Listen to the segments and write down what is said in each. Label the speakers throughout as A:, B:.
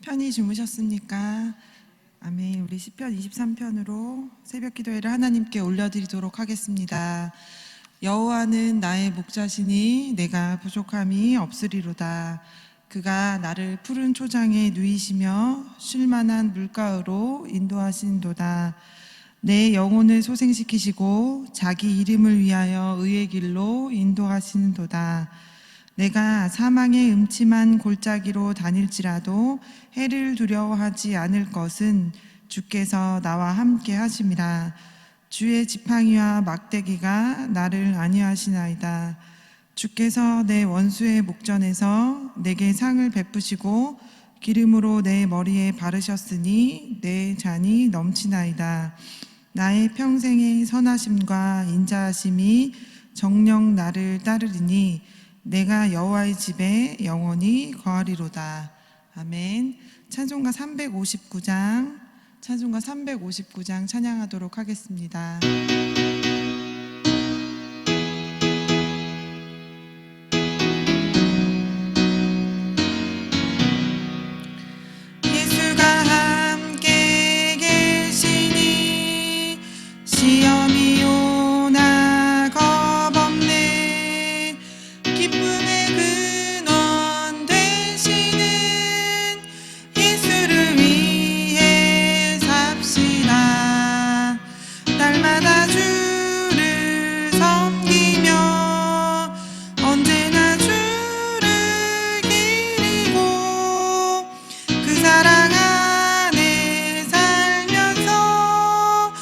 A: 편히 주무셨습니까? 아멘. 우리 시편 23편으로 새벽 기도회를 하나님께 올려드리도록 하겠습니다. 여호와는 나의 목자시니 내가 부족함이 없으리로다. 그가 나를 푸른 초장에 누이시며 쉴만한 물가으로 인도하신도다. 내 영혼을 소생시키시고 자기 이름을 위하여 의의 길로 인도하시는도다. 내가 사망의 음침한 골짜기로 다닐지라도 해를 두려워하지 않을 것은 주께서 나와 함께 하심이라. 주의 지팡이와 막대기가 나를 안위하시나이다. 주께서 내 원수의 목전에서 내게 상을 베푸시고 기름으로 내 머리에 바르셨으니 내 잔이 넘치나이다. 나의 평생의 선하심과 인자하심이 정녕 나를 따르리니 내가 여호와의 집에 영원히 거하리로다. 아멘. 찬송가 359장 찬양하도록 하겠습니다. 예수가 함께 계시니 시험이 오나 겁없네. 기쁨의 근원 되시는 예수를 위해 삽시다. 날마다 주를 섬기며 언제나 주를 기리고 그 사랑 안에 살면서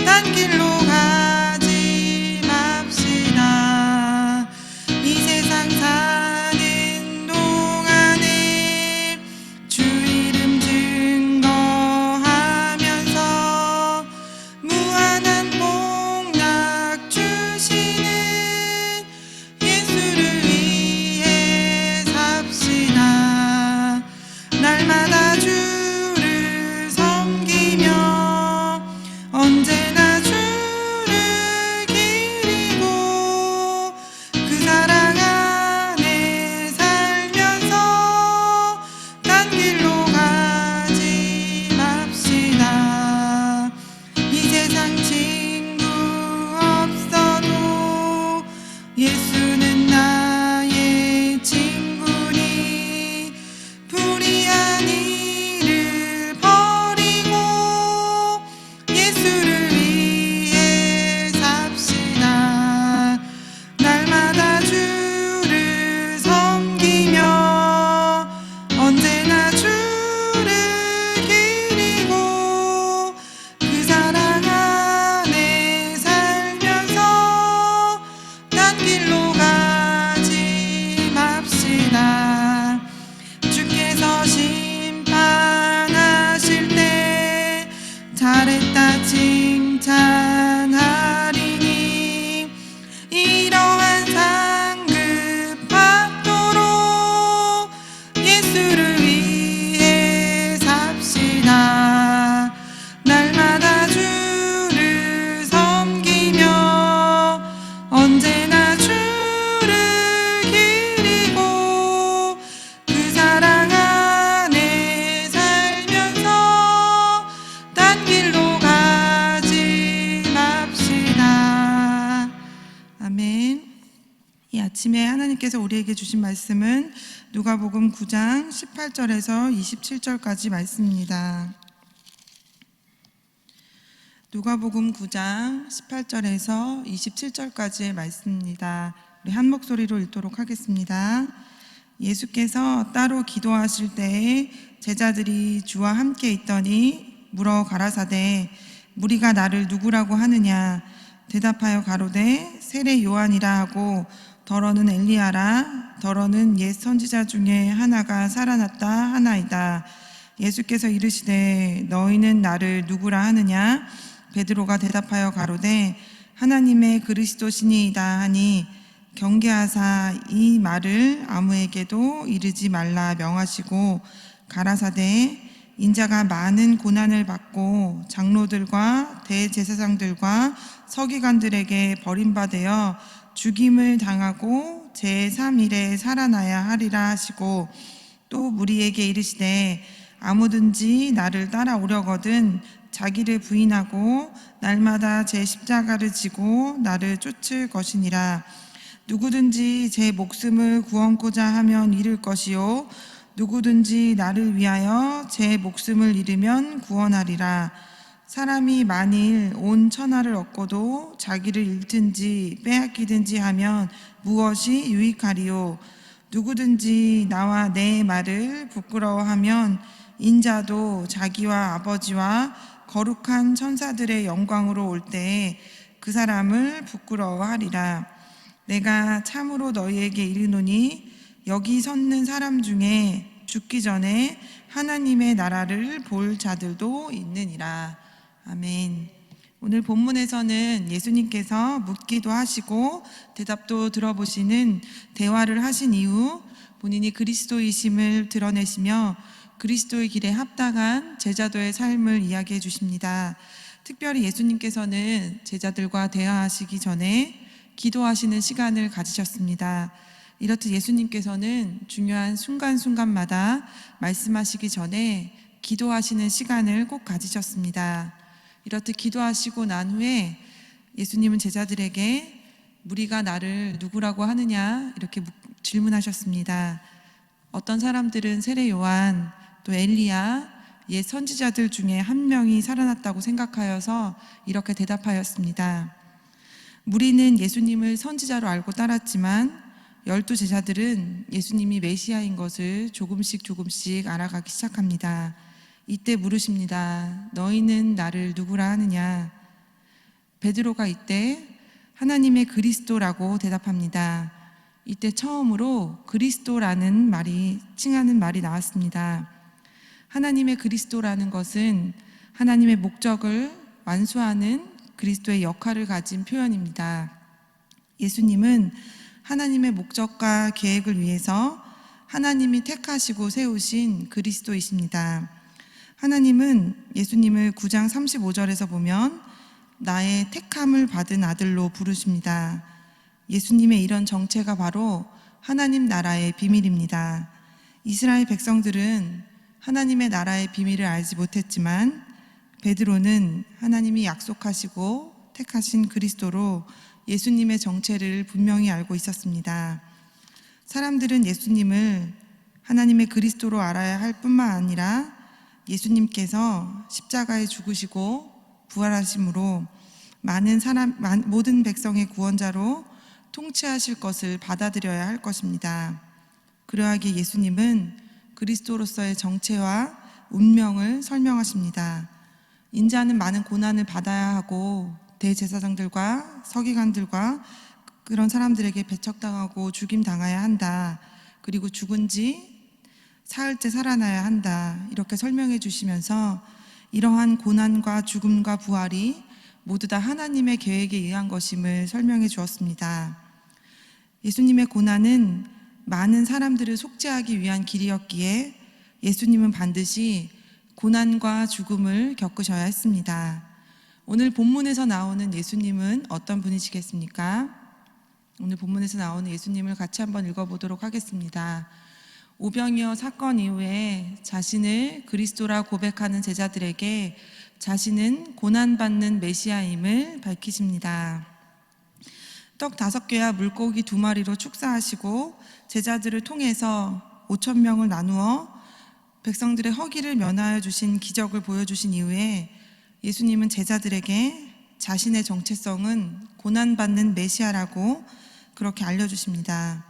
A: 딴 길로 가지 맙시다. 이 세상 사는 동안에 주 이름 증거하면서 무한한 복락 주시는 예수를 위해 삽시다. 날마다 주를 섬기며 언제나 주를 기리고 그 사랑 안에 살면서 딴 길로 가지 맙시다. 이 세상 친구 없어도 예수는 나의 친구니 불의한 일을 버리고 예수를 위해 삽시다. 날마다 주를 섬기며 언제나 주를 기리고 그 사랑 안에 살면서 딴 길로 가지 맙시다. 주께서 심판하실 때 잘했다 칭찬하리니 이러한 상급 받도록 예수를 위해 삽시다. 날마다 주를 섬기며 언제나 주를 기리고 그 사랑 안에 살면서 딴 길로 가지 맙시다. 아멘. 이 아침에 하나님께서 우리에게 주신 말씀은 누가복음 9장 18절에서 27절까지 말씀입니다. 누가복음 9장 18절에서 27절까지의 말씀입니다. 우리 한 목소리로 읽도록 하겠습니다. 예수께서 따로 기도하실 때에 제자들이 주와 함께 있더니 물어 가라사대 무리가 나를 누구라고 하느냐. 대답하여 가로되 세례 요한이라 하고 더러는 엘리야라 더러는 옛 선지자 중에 하나가 살아났다 하나이다. 예수께서 이르시되 너희는 나를 누구라 하느냐. 베드로가 대답하여 가로되 하나님의 그리스도시니이다 하니 경계하사 이 말을 아무에게도 이르지 말라 명하시고 가라사대 인자가 많은 고난을 받고 장로들과 대제사장들과 서기관들에게 버림받아 죽임을 당하고 제3일에 살아나야 하리라 하시고 또 무리에게 이르시되 아무든지 나를 따라오려거든 자기를 부인하고 날마다 제 십자가를 지고 나를 쫓을 것이니라. 누구든지 제 목숨을 구원고자 하면 잃을 것이요 누구든지 나를 위하여 제 목숨을 잃으면 구원하리라. 사람이 만일 온 천하를 얻고도 자기를 잃든지 빼앗기든지 하면 무엇이 유익하리요? 누구든지 나와 내 말을 부끄러워하면 인자도 자기와 아버지와 거룩한 천사들의 영광으로 올 때에 그 사람을 부끄러워하리라. 내가 참으로 너희에게 이르노니 여기 섰는 사람 중에 죽기 전에 하나님의 나라를 볼 자들도 있느니라. 아멘. 오늘 본문에서는 예수님께서 묻기도 하시고 대답도 들어보시는 대화를 하신 이후 본인이 그리스도이심을 드러내시며 그리스도의 길에 합당한 제자도의 삶을 이야기해 주십니다. 특별히 예수님께서는 제자들과 대화하시기 전에 기도하시는 시간을 가지셨습니다. 이렇듯 예수님께서는 중요한 순간순간마다 말씀하시기 전에 기도하시는 시간을 꼭 가지셨습니다. 이렇듯 기도하시고 난 후에 예수님은 제자들에게 무리가 나를 누구라고 하느냐 이렇게 질문하셨습니다. 어떤 사람들은 세례 요한, 또 엘리야, 옛 선지자들 중에 한 명이 살아났다고 생각하여서 이렇게 대답하였습니다. 무리는 예수님을 선지자로 알고 따랐지만 12 제자들은 예수님이 메시아인 것을 조금씩 알아가기 시작합니다. 이때 물으십니다. 너희는 나를 누구라 하느냐? 베드로가 이때 하나님의 그리스도라고 대답합니다. 이때 처음으로 그리스도라는 말이 칭하는 말이 나왔습니다. 하나님의 그리스도라는 것은 하나님의 목적을 완수하는 그리스도의 역할을 가진 표현입니다. 예수님은 하나님의 목적과 계획을 위해서 하나님이 택하시고 세우신 그리스도이십니다. 하나님은 예수님을 9장 35절에서 보면 나의 택함을 받은 아들로 부르십니다. 예수님의 이런 정체가 바로 하나님 나라의 비밀입니다. 이스라엘 백성들은 하나님의 나라의 비밀을 알지 못했지만 베드로는 하나님이 약속하시고 택하신 그리스도로 예수님의 정체를 분명히 알고 있었습니다. 사람들은 예수님을 하나님의 그리스도로 알아야 할 뿐만 아니라 예수님께서 십자가에 죽으시고 부활하심으로 모든 백성의 구원자로 통치하실 것을 받아들여야 할 것입니다. 그러하기에 예수님은 그리스도로서의 정체와 운명을 설명하십니다. 인자는 많은 고난을 받아야 하고 대제사장들과 서기관들과 그런 사람들에게 배척당하고 죽임당해야 한다. 그리고 죽은 지 사흘째 살아나야 한다. 이렇게 설명해 주시면서 이러한 고난과 죽음과 부활이 모두 다 하나님의 계획에 의한 것임을 설명해 주었습니다. 예수님의 고난은 많은 사람들을 속죄하기 위한 길이었기에 예수님은 반드시 고난과 죽음을 겪으셔야 했습니다. 오늘 본문에서 나오는 예수님은 어떤 분이시겠습니까? 오늘 본문에서 나오는 예수님을 같이 한번 읽어보도록 하겠습니다. 오병이어 사건 이후에 자신을 그리스도라 고백하는 제자들에게 자신은 고난받는 메시아임을 밝히십니다. 떡 5개와 물고기 2마리로 축사하시고 제자들을 통해서 5,000명을 나누어 백성들의 허기를 면하여 주신 기적을 보여주신 이후에 예수님은 제자들에게 자신의 정체성은 고난받는 메시아라고 그렇게 알려주십니다.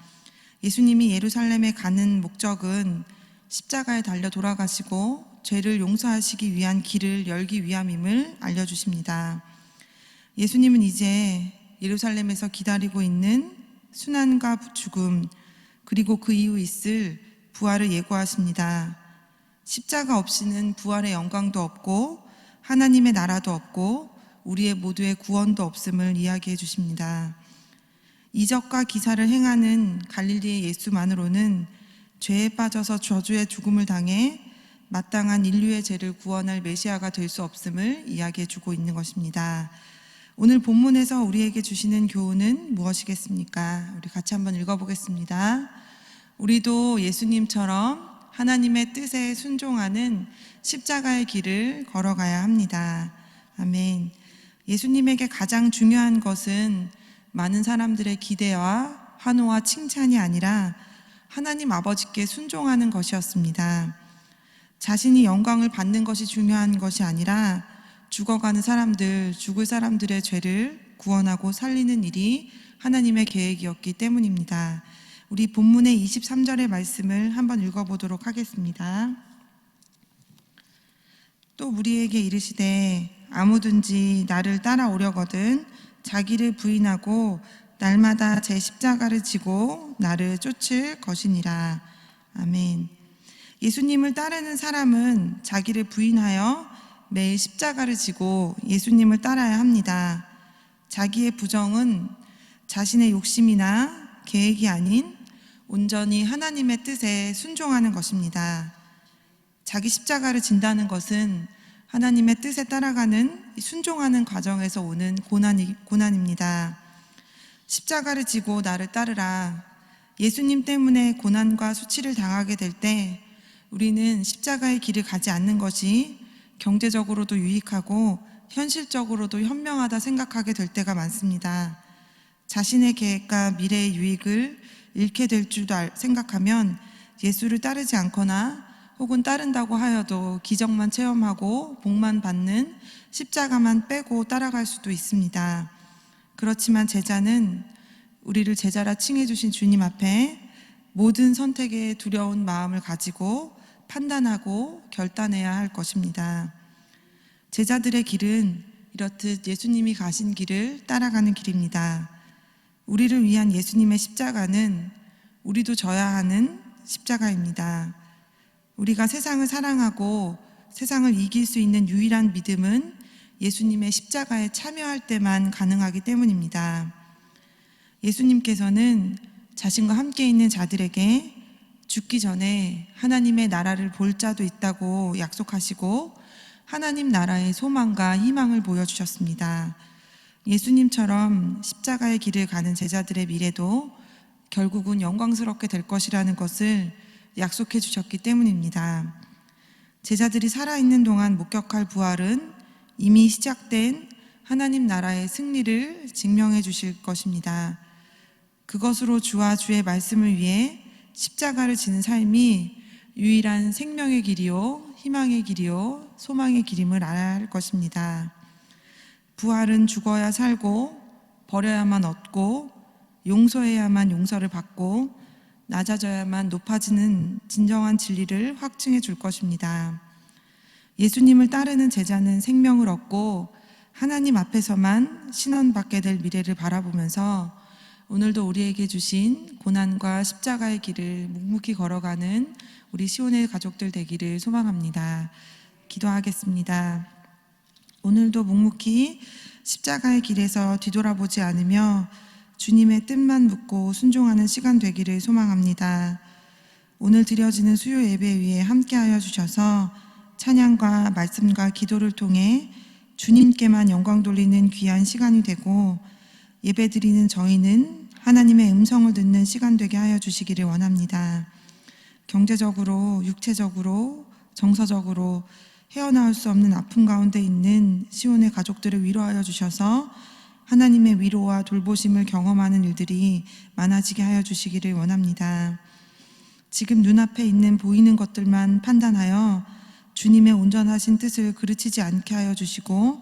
A: 예수님이 예루살렘에 가는 목적은 십자가에 달려 돌아가시고 죄를 용서하시기 위한 길을 열기 위함임을 알려주십니다. 예수님은 이제 예루살렘에서 기다리고 있는 순환과 죽음 그리고 그 이후 있을 부활을 예고하십니다. 십자가 없이는 부활의 영광도 없고 하나님의 나라도 없고 우리의 모두의 구원도 없음을 이야기해 주십니다. 이적과 기사를 행하는 갈릴리의 예수만으로는 죄에 빠져서 저주의 죽음을 당해 마땅한 인류의 죄를 구원할 메시아가 될 수 없음을 이야기해 주고 있는 것입니다. 오늘 본문에서 우리에게 주시는 교훈은 무엇이겠습니까? 우리 같이 한번 읽어보겠습니다. 우리도 예수님처럼 하나님의 뜻에 순종하는 십자가의 길을 걸어가야 합니다. 아멘. 예수님에게 가장 중요한 것은 많은 사람들의 기대와 환호와 칭찬이 아니라 하나님 아버지께 순종하는 것이었습니다. 자신이 영광을 받는 것이 중요한 것이 아니라 죽어가는 사람들, 죽을 사람들의 죄를 구원하고 살리는 일이 하나님의 계획이었기 때문입니다. 우리 본문의 23절의 말씀을 한번 읽어보도록 하겠습니다. 또 우리에게 이르시되 아무든지 나를 따라오려거든 자기를 부인하고 날마다 제 십자가를 지고 나를 쫓을 것이니라. 아멘. 예수님을 따르는 사람은 자기를 부인하여 매일 십자가를 지고 예수님을 따라야 합니다. 자기의 부정은 자신의 욕심이나 계획이 아닌 온전히 하나님의 뜻에 순종하는 것입니다. 자기 십자가를 진다는 것은 하나님의 뜻에 따라가는 순종하는 과정에서 오는 고난입니다. 십자가를 지고 나를 따르라. 예수님 때문에 고난과 수치를 당하게 될 때 우리는 십자가의 길을 가지 않는 것이 경제적으로도 유익하고 현실적으로도 현명하다 생각하게 될 때가 많습니다. 자신의 계획과 미래의 유익을 잃게 될 줄도 생각하면 예수를 따르지 않거나 혹은 따른다고 하여도 기적만 체험하고 복만 받는 십자가만 빼고 따라갈 수도 있습니다. 그렇지만 제자는 우리를 제자라 칭해 주신 주님 앞에 모든 선택에 두려운 마음을 가지고 판단하고 결단해야 할 것입니다. 제자들의 길은 이렇듯 예수님이 가신 길을 따라가는 길입니다. 우리를 위한 예수님의 십자가는 우리도 져야 하는 십자가입니다. 우리가 세상을 사랑하고 세상을 이길 수 있는 유일한 믿음은 예수님의 십자가에 참여할 때만 가능하기 때문입니다. 예수님께서는 자신과 함께 있는 자들에게 죽기 전에 하나님의 나라를 볼 자도 있다고 약속하시고 하나님 나라의 소망과 희망을 보여주셨습니다. 예수님처럼 십자가의 길을 가는 제자들의 미래도 결국은 영광스럽게 될 것이라는 것을 약속해 주셨기 때문입니다. 제자들이 살아있는 동안 목격할 부활은 이미 시작된 하나님 나라의 승리를 증명해 주실 것입니다. 그것으로 주와 주의 말씀을 위해 십자가를 지는 삶이 유일한 생명의 길이요, 희망의 길이요, 소망의 길임을 알아야 할 것입니다. 부활은 죽어야 살고 버려야만 얻고 용서해야만 용서를 받고 낮아져야만 높아지는 진정한 진리를 확증해 줄 것입니다. 예수님을 따르는 제자는 생명을 얻고 하나님 앞에서만 신원받게 될 미래를 바라보면서 오늘도 우리에게 주신 고난과 십자가의 길을 묵묵히 걸어가는 우리 시온의 가족들 되기를 소망합니다. 기도하겠습니다. 오늘도 묵묵히 십자가의 길에서 뒤돌아보지 않으며 주님의 뜻만 묻고 순종하는 시간 되기를 소망합니다. 오늘 드려지는 수요 예배 위에 함께하여 주셔서 찬양과 말씀과 기도를 통해 주님께만 영광 돌리는 귀한 시간이 되고 예배 드리는 저희는 하나님의 음성을 듣는 시간 되게 하여 주시기를 원합니다. 경제적으로, 육체적으로, 정서적으로 헤어나올 수 없는 아픔 가운데 있는 시온의 가족들을 위로하여 주셔서 하나님의 위로와 돌보심을 경험하는 일들이 많아지게 하여 주시기를 원합니다. 지금 눈앞에 있는 보이는 것들만 판단하여 주님의 온전하신 뜻을 그르치지 않게 하여 주시고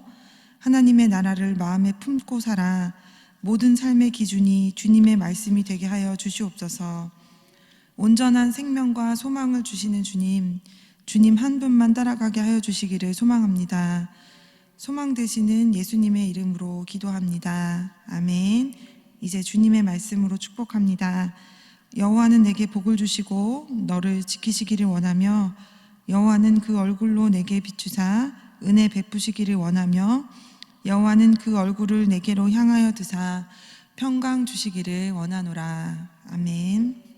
A: 하나님의 나라를 마음에 품고 살아 모든 삶의 기준이 주님의 말씀이 되게 하여 주시옵소서. 온전한 생명과 소망을 주시는 주님 한 분만 따라가게 하여 주시기를 소망합니다. 소망 되시는 예수님의 이름으로 기도합니다. 아멘. 이제 주님의 말씀으로 축복합니다. 여호와는 내게 복을 주시고 너를 지키시기를 원하며 여호와는 그 얼굴로 내게 비추사 은혜 베푸시기를 원하며 여호와는 그 얼굴을 내게로 향하여 드사 평강 주시기를 원하노라. 아멘.